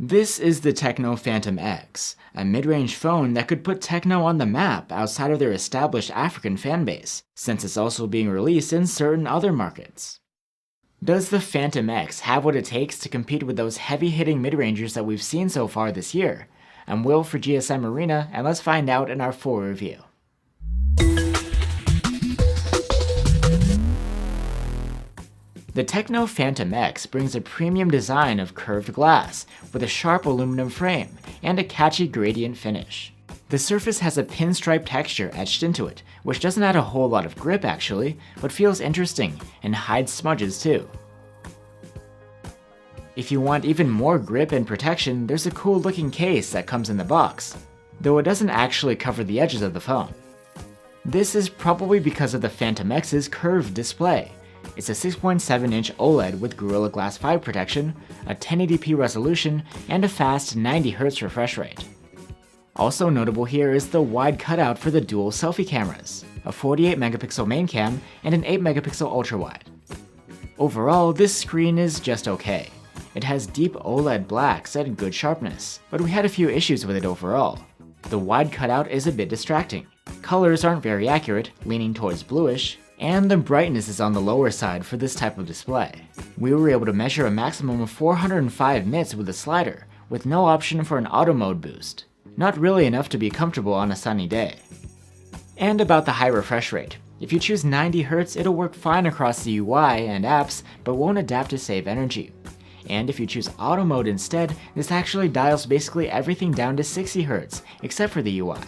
This is the Techno Phantom X, a mid-range phone that could put techno on the map outside of their established African fanbase, since it's also being released in certain other markets. Does the Phantom X have what it takes to compete with those heavy-hitting mid-rangers that we've seen so far this year? I'm Will for GSM Arena, and let's find out in our full review. The Tecno Phantom X brings a premium design of curved glass with a sharp aluminum frame and a catchy gradient finish. The surface has a pinstripe texture etched into it, which doesn't add a whole lot of grip actually, but feels interesting and hides smudges too. If you want even more grip and protection, there's a cool looking case that comes in the box, though it doesn't actually cover the edges of the phone. This is probably because of the Phantom X's curved display. It's a 6.7-inch OLED with Gorilla Glass 5 protection, a 1080p resolution, and a fast 90Hz refresh rate. Also notable here is the wide cutout for the dual selfie cameras, a 48-megapixel main cam and an 8-megapixel ultra-wide. Overall, this screen is just okay. It has deep OLED blacks and good sharpness, but we had a few issues with it overall. The wide cutout is a bit distracting. Colors aren't very accurate, leaning towards bluish, and the brightness is on the lower side for this type of display. We were able to measure a maximum of 405 nits with the slider, with no option for an auto mode boost. Not really enough to be comfortable on a sunny day. And about the high refresh rate. If you choose 90Hz, it'll work fine across the UI and apps, but won't adapt to save energy. And if you choose auto mode instead, this actually dials basically everything down to 60Hz, except for the UI.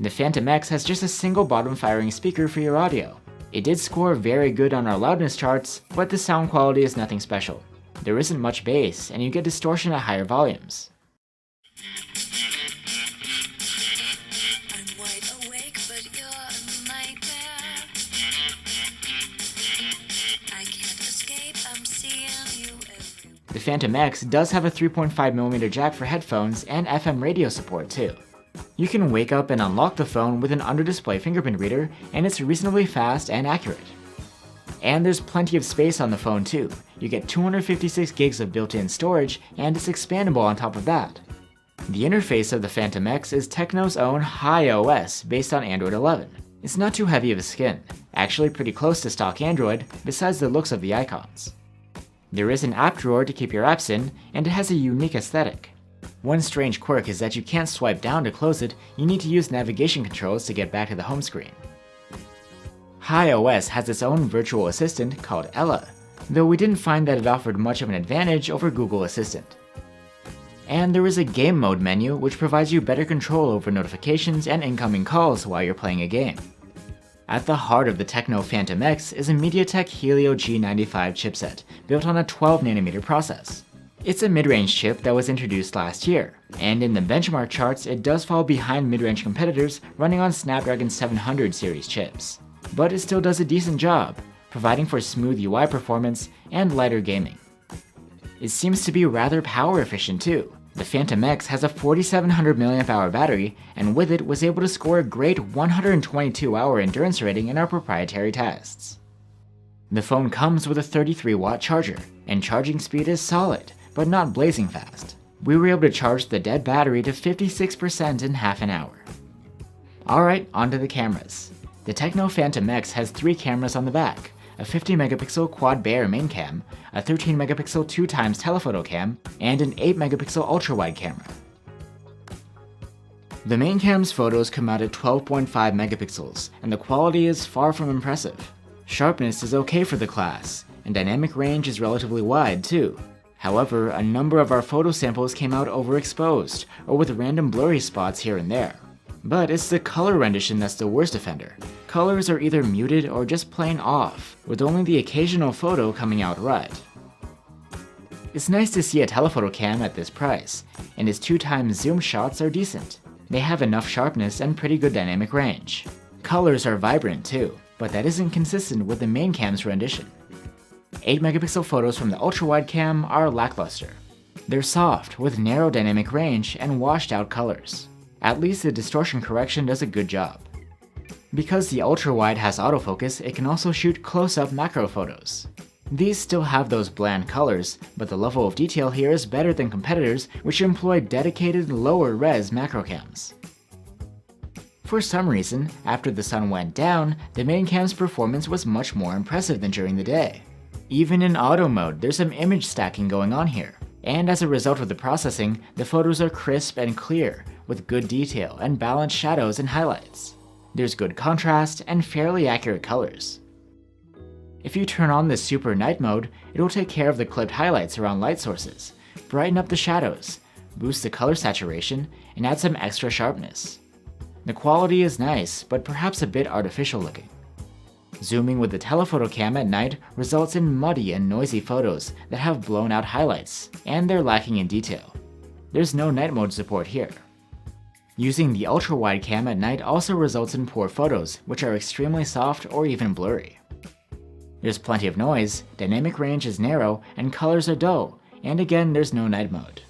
The Phantom X has just a single bottom firing speaker for your audio. It did score very good on our loudness charts, but the sound quality is nothing special. There isn't much bass, and you get distortion at higher volumes. The Phantom X does have a 3.5mm jack for headphones and FM radio support too. You can wake up and unlock the phone with an under-display fingerprint reader, and it's reasonably fast and accurate. And there's plenty of space on the phone too. You get 256 gigs of built-in storage, and it's expandable on top of that. The interface of the Phantom X is Tecno's own HIOS based on Android 11. It's not too heavy of a skin, actually pretty close to stock Android, besides the looks of the icons. There is an app drawer to keep your apps in, and it has a unique aesthetic. One strange quirk is that you can't swipe down to close it, you need to use navigation controls to get back to the home screen. HIOS has its own virtual assistant called Ella, though we didn't find that it offered much of an advantage over Google Assistant. And there is a game mode menu which provides you better control over notifications and incoming calls while you're playing a game. At the heart of the Tecno Phantom X is a Mediatek Helio G95 chipset, built on a 12nm process. It's a mid-range chip that was introduced last year, and in the benchmark charts it does fall behind mid-range competitors running on Snapdragon 700 series chips. But it still does a decent job, providing for smooth UI performance and lighter gaming. It seems to be rather power efficient too. The Phantom X has a 4700 mAh battery, and with it was able to score a great 122-hour endurance rating in our proprietary tests. The phone comes with a 33-watt charger, and charging speed is solid, but not blazing fast. We were able to charge the dead battery to 56% in half an hour. Alright, onto the cameras. The Tecno Phantom X has 3 cameras on the back, a 50-megapixel quad Bayer main cam, a 13-megapixel 2x telephoto cam, and an 8-megapixel ultra-wide camera. The main cam's photos come out at 12.5 megapixels, and the quality is far from impressive. Sharpness is okay for the class, and dynamic range is relatively wide too. However, a number of our photo samples came out overexposed, or with random blurry spots here and there. But it's the color rendition that's the worst offender. Colors are either muted or just plain off, with only the occasional photo coming out right. It's nice to see a telephoto cam at this price, and its 2x zoom shots are decent. They have enough sharpness and pretty good dynamic range. Colors are vibrant too, but that isn't consistent with the main cam's rendition. 8-megapixel photos from the ultra-wide cam are lackluster. They're soft, with narrow dynamic range and washed out colors. At least the distortion correction does a good job. Because the ultra-wide has autofocus, it can also shoot close-up macro photos. These still have those bland colors, but the level of detail here is better than competitors which employ dedicated lower-res macrocams. For some reason, after the sun went down, the main cam's performance was much more impressive than during the day. Even in auto mode, there's some image stacking going on here, and as a result of the processing, the photos are crisp and clear, with good detail and balanced shadows and highlights. There's good contrast and fairly accurate colors. If you turn on the Super Night mode, it will take care of the clipped highlights around light sources, brighten up the shadows, boost the color saturation, and add some extra sharpness. The quality is nice, but perhaps a bit artificial looking. Zooming with the telephoto cam at night results in muddy and noisy photos that have blown out highlights, and they're lacking in detail. There's no night mode support here. Using the ultra-wide cam at night also results in poor photos, which are extremely soft or even blurry. There's plenty of noise, dynamic range is narrow, and colors are dull, and again there's no night mode.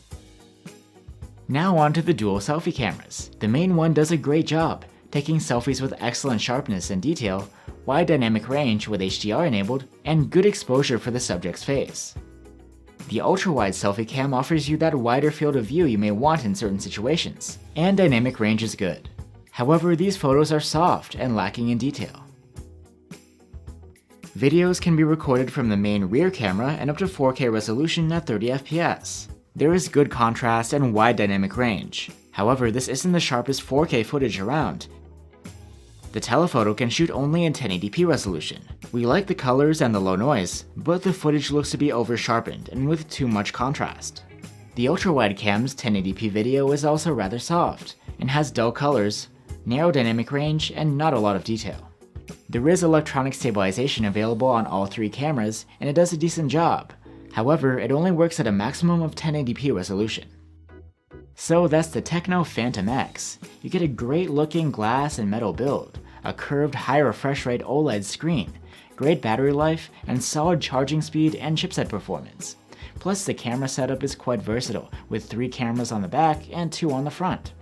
Now on to the dual selfie cameras. The main one does a great job, taking selfies with excellent sharpness and detail, wide dynamic range with HDR enabled, and good exposure for the subject's face. The ultra-wide selfie cam offers you that wider field of view you may want in certain situations, and dynamic range is good. However, these photos are soft and lacking in detail. Videos can be recorded from the main rear camera and up to 4K resolution at 30 FPS. There is good contrast and wide dynamic range. However, this isn't the sharpest 4K footage around. The telephoto can shoot only in 1080p resolution. We like the colors and the low noise, but the footage looks to be over-sharpened and with too much contrast. The ultra-wide cam's 1080p video is also rather soft, and has dull colors, narrow dynamic range, and not a lot of detail. There is electronic stabilization available on all three cameras, and it does a decent job. However, it only works at a maximum of 1080p resolution. So that's the Tecno Phantom X. You get a great looking glass and metal build, a curved high refresh rate OLED screen, great battery life, and solid charging speed and chipset performance. Plus the camera setup is quite versatile, with 3 cameras on the back and 2 on the front.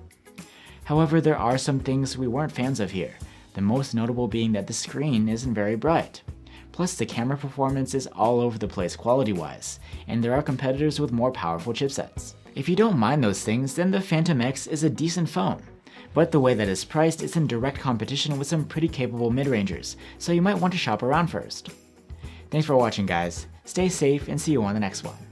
However, there are some things we weren't fans of here, the most notable being that the screen isn't very bright. Plus the camera performance is all over the place quality-wise, and there are competitors with more powerful chipsets. If you don't mind those things, then the Phantom X is a decent phone, but the way that it's priced is in direct competition with some pretty capable mid-rangers, so you might want to shop around first. Thanks for watching guys, stay safe and see you on the next one.